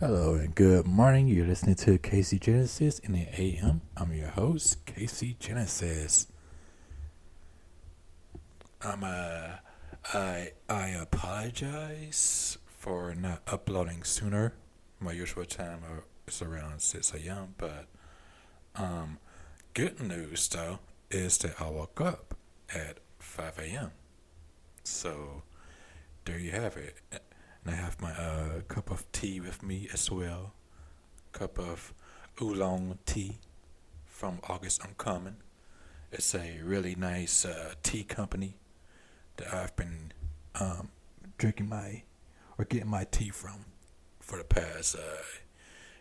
Hello and good morning. You're listening to Casey Genesis in the AM. I'm your host, Casey Genesis. I'm I apologize for not uploading sooner. My usual time is around 6 a.m. But um, good news though is that I woke up at 5 a.m. So there you have it. And I have my cup of tea with me as well. Cup of oolong tea from August Uncommon. It's a really nice tea company that I've been um, drinking my or getting my tea from for the past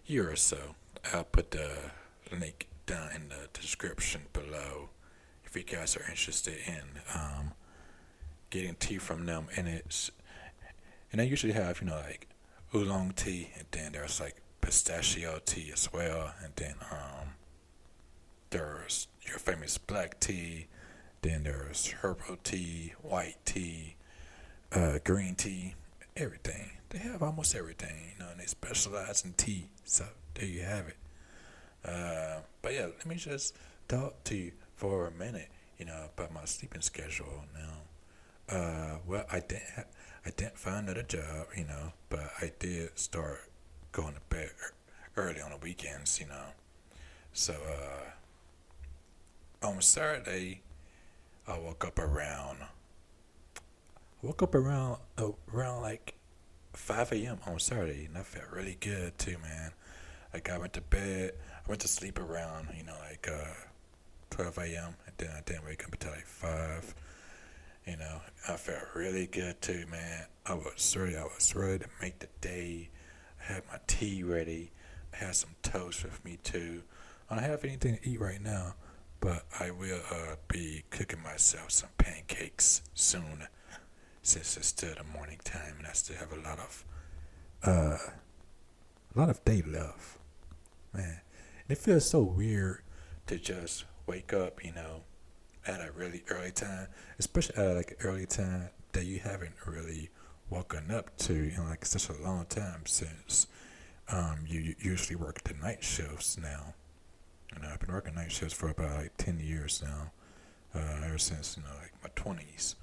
year or so. I'll put the link down in the description below if you guys are interested in getting tea from them. And they usually have like oolong tea, and then there's like pistachio tea as well, and then there's your famous black tea. Then there's herbal tea, white tea, green tea, everything. They have almost everything, and they specialize in tea. So there you have it. But yeah, let me just talk to you for a minute, about my sleeping schedule now. Well, I didn't find another job, but I did start going to bed early on the weekends. So on Saturday, I woke up around like 5 a.m. on Saturday, and I felt really good too, man. Like I went to bed, I went to sleep around, like 12 a.m. and then I didn't wake up until like 5. I felt really good too, man. I was ready to make the day. I had my tea ready. I had some toast with me too. I don't have anything to eat right now, but I will be cooking myself some pancakes soon, since it's still the morning time and I still have uh, a lot of day left, man. And it feels so weird to just wake up, at a really early time, especially at like an early time that you haven't really woken up to in like such a long time since you usually work the night shifts now. I've been working night shifts for about like 10 years now, ever since like my 20s.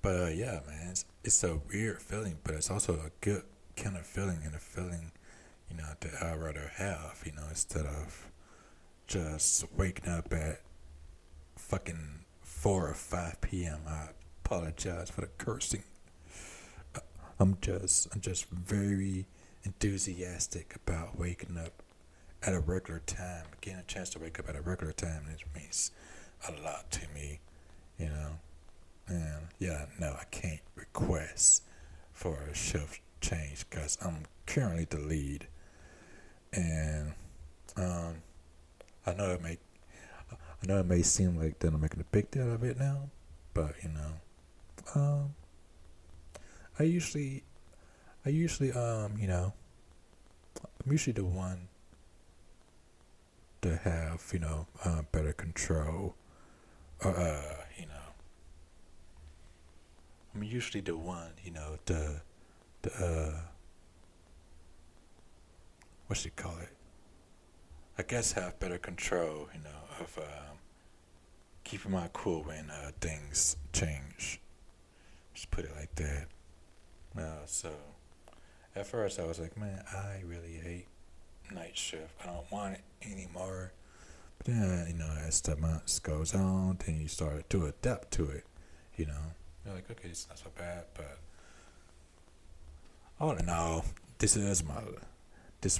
But yeah, man, it's a weird feeling, but it's also a good kind of feeling, and a feeling that I'd rather have, instead of just waking up at fucking 4 or 5 p.m. I apologize for the cursing. I'm just very enthusiastic about waking up at a regular time. Getting a chance to wake up at a regular time, it means a lot to me, you know. And yeah, no, I can't request for a shift change because I'm currently the lead, and um, I know it may seem like that I'm making a big deal of it now, but um, I usually, I'm usually the one to have better control. I'm usually the one, the what you call it? I guess have better control, of keeping my cool when things change. Just put it like that. So at first I was like, man, I really hate night shift. I don't want it anymore. But then, as the months goes on, then you start to adapt to it. You know, you're like, okay, it's not so bad, but all in all, this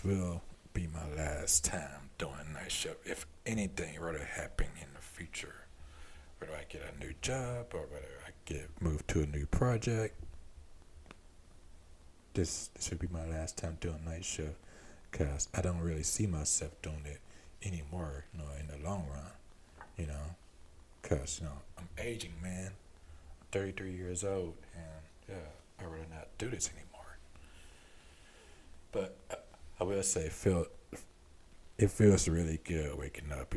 will be my last time doing night shift. If anything were to happen in the future, whether I get a new job or whether I get moved to a new project, this would be my last time doing night shift, because I don't really see myself doing it anymore, in the long run, you know, because I'm aging, man. I'm 33 years old, and yeah, I rather not do this anymore. But I will say, it feels really good waking up,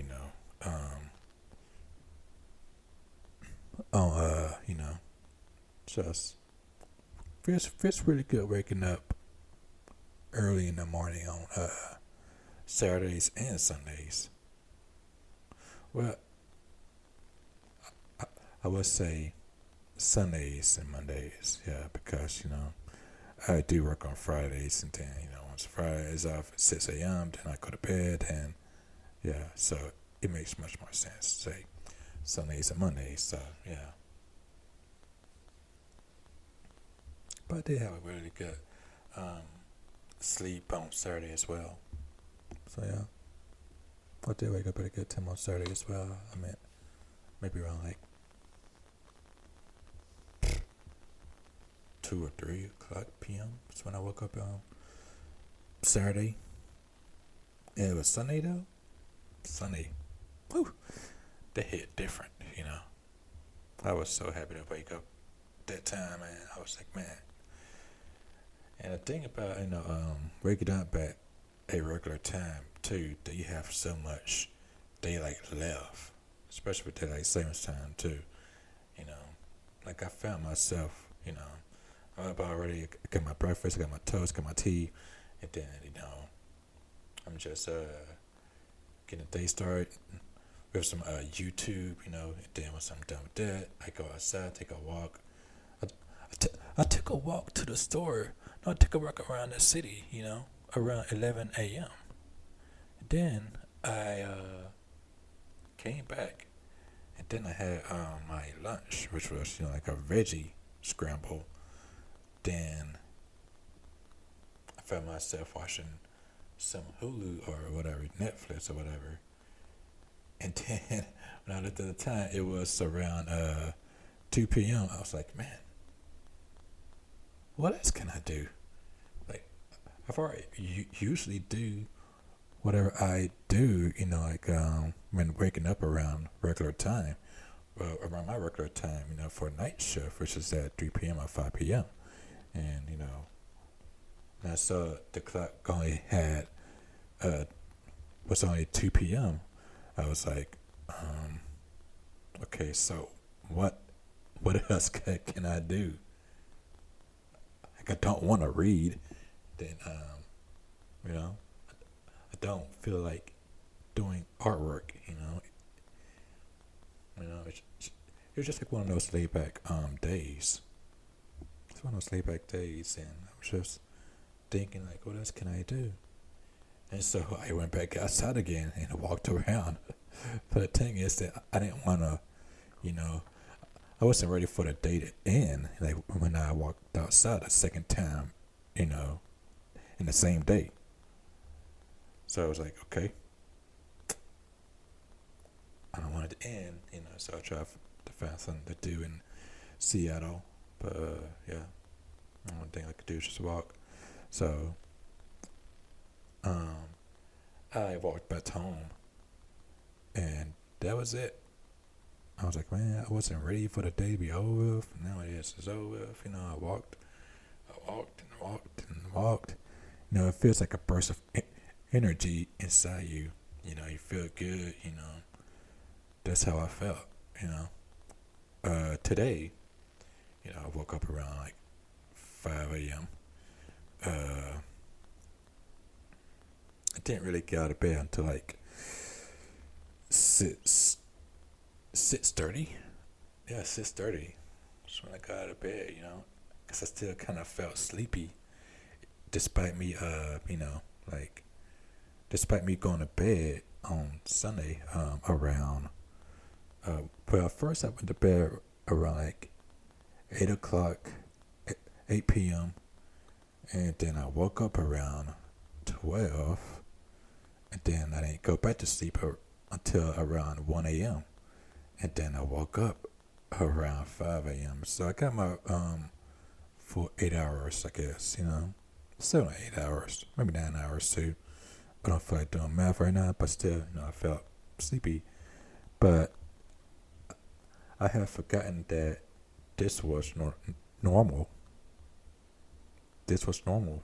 on just feels really good waking up early in the morning on Saturdays and Sundays. Well, I would say Sundays and Mondays, yeah, because I do work on Fridays, and then once Friday is off at 6 a.m., then I go to bed, and yeah, so it makes much more sense to say Sundays and Mondays. So yeah, but I did have a really good um, sleep on Saturday as well. So yeah, I did wake up at a good time on Saturday as well. I mean, maybe around like 2 or 3 o'clock p.m. That's when I woke up on Saturday. Yeah, it was Sunday though. Sunday, whew, they hit different. I was so happy to wake up that time, man. I was like, man. And the thing about waking up at a regular time too, that you have so much daylight left, especially with daylight savings time too. You know, like I found myself, I've already got my breakfast, I got my toast, got my tea, and then I'm just getting the day started with some YouTube, and then once I'm done with that, I go outside, take a walk. I took a walk to the store. No, I took a walk around the city, around 11 a.m. Then I came back, and then I had my lunch, which was like a veggie scramble. Then I found myself watching some Hulu or whatever, Netflix or whatever. And then when I looked at the time, it was around 2 p.m. I was like, man, what else can I do? Like, I've already usually do whatever I do, when waking up around regular time. Well, around my regular time, for night shift, which is at 3 p.m. or 5 p.m. And, when I saw the clock only had, was only 2 p.m., I was like, okay, so what else can I do? Like, I don't want to read. Then, I don't feel like doing artwork, it was just like one of those laid back days. It's one of those laid back days, and I was just thinking like, what else can I do? And so I went back outside again and walked around. But the thing is that I didn't want to, I wasn't ready for the day to end. Like when I walked outside a second time, in the same day. So I was like, okay, I don't want it to end, so I tried to find something to do in Seattle. But yeah, the only thing I could do is just walk. So I walked back home, and that was it. I was like, man, I wasn't ready for the day to be over with. Now it's over with. I walked and walked and walked. It feels like a burst of energy inside you. You feel good. That's how I felt. Today, I woke up around like 5 a.m. I didn't really get out of bed until like 6:30. Yeah, 6:30. That's when I got out of bed. Because I still kind of felt sleepy, despite me despite me going to bed on Sunday around. Well, first I went to bed around like 8 o'clock, 8 p.m. And then I woke up around 12. And then I didn't go back to sleep until around 1 a.m. And then I woke up around 5 a.m. So I got my full 8 hours, I guess, 8 hours, maybe 9 hours too. I don't feel like doing math right now, but still, I felt sleepy. But I have forgotten that this was normal. This was normal,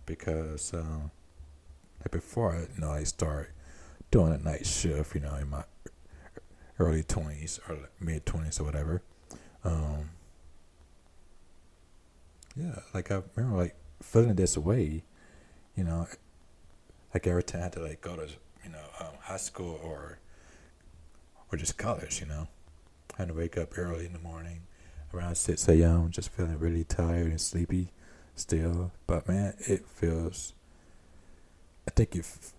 because like before, I started doing a night shift, in my early 20s or mid 20s or whatever. Yeah, like I remember like feeling this way You know, like every time I had to like go to high school or just college. I had to wake up early in the morning, around 6 a.m. Just feeling really tired and sleepy still. But man, it feels. I think if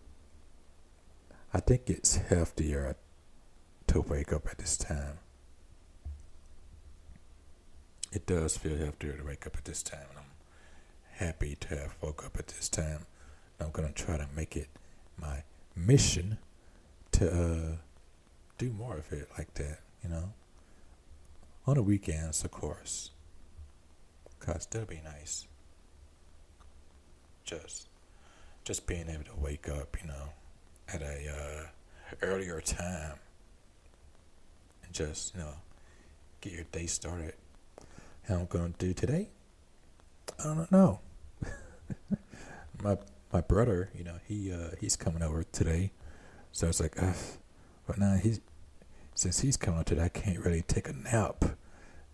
I think it's healthier to wake up at this time. It does feel healthier to wake up at this time, and I'm happy to have woke up at this time. I'm gonna try to make it my mission to do more of it like that. On the weekends, of course, cause that'll be nice. Just just being able to wake up, at a earlier time and just get your day started. How I'm gonna do today? I don't know. my my brother, he's coming over today, so it's like, but now since he's coming over today, I can't really take a nap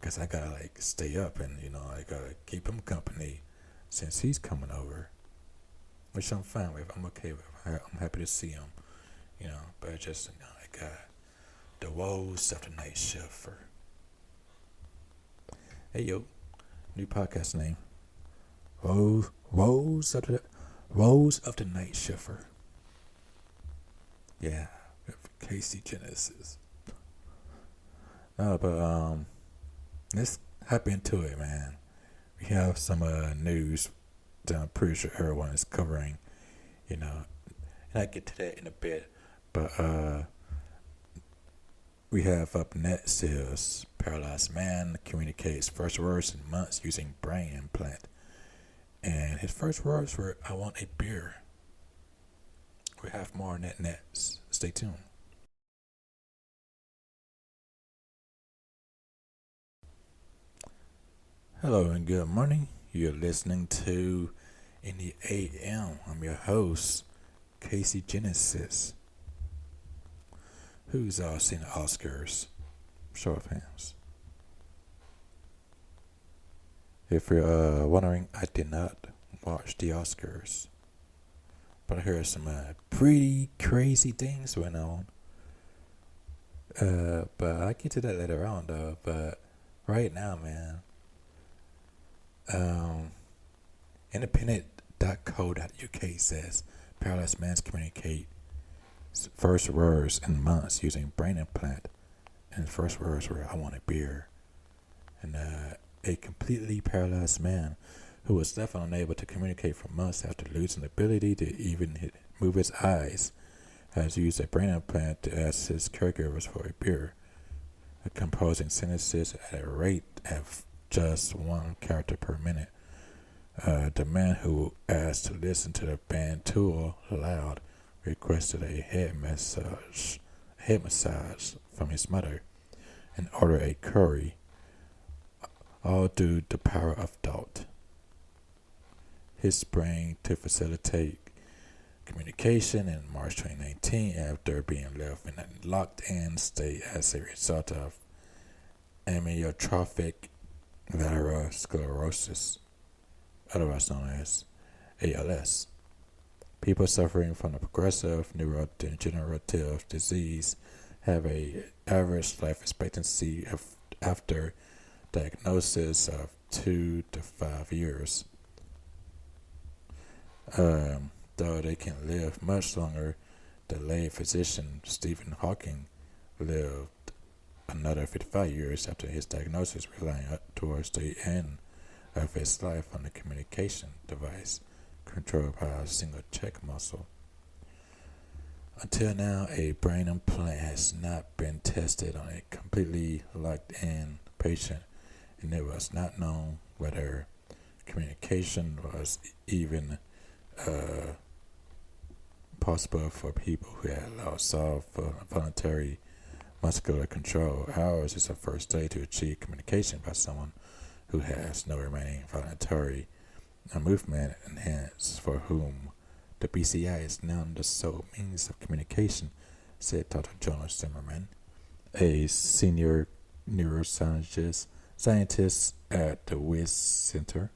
because I gotta like stay up and I gotta keep him company since he's coming over, which I'm fine with. I'm okay with. I'm happy to see him, but it's just like the woes of the night shift. Hey yo, new podcast name. Woes of the Night Shifter. Yeah, Casey Genesis. But let's hop into it, man. We have some news that I'm pretty sure everyone is covering, and I'll get to that in a bit. But we have up next is paralyzed man communicates first words in months using brain implant. And his first words were, "I want a beer." We have more on that next. Stay tuned. Hello and good morning. You're listening to In the AM. I'm your host, Casey Genesis. Who's seen the Oscars? Show of hands. If you're wondering, I did not watch the Oscars, but I heard some pretty crazy things went on. But I'll get to that later on, though. But right now, man, independent.co.uk says paralyzed man communicate first words in months using brain implant, and the first words were, "I want a beer." And a completely paralyzed man who was left unable to communicate for months after losing the ability to even move his eyes has used a brain implant to ask his caregivers for a beer, composing sentences at a rate of just one character per minute. The man who asked to listen to the band Tool loud requested a head massage from his mother and ordered a curry, all due to the power of thought. His brain to facilitate communication in March 2019 after being left in a locked-in state as a result of amyotrophic lateral sclerosis, otherwise known as ALS. People suffering from a progressive neurodegenerative disease have a average life expectancy after diagnosis of 2 to 5 years. Though they can live much longer, the late physician Stephen Hawking lived another 55 years after his diagnosis, relying towards the end of his life on a communication device controlled by a single cheek muscle. Until now, a brain implant has not been tested on a completely locked-in patient, and it was not known whether communication was even possible for people who had lost all voluntary muscular control. Ours is the first day to achieve communication by someone who has no remaining voluntary movement and hands, for whom the BCI is now the sole means of communication, said Dr. Jonas Zimmerman, a senior neuroscientist at the WIS Center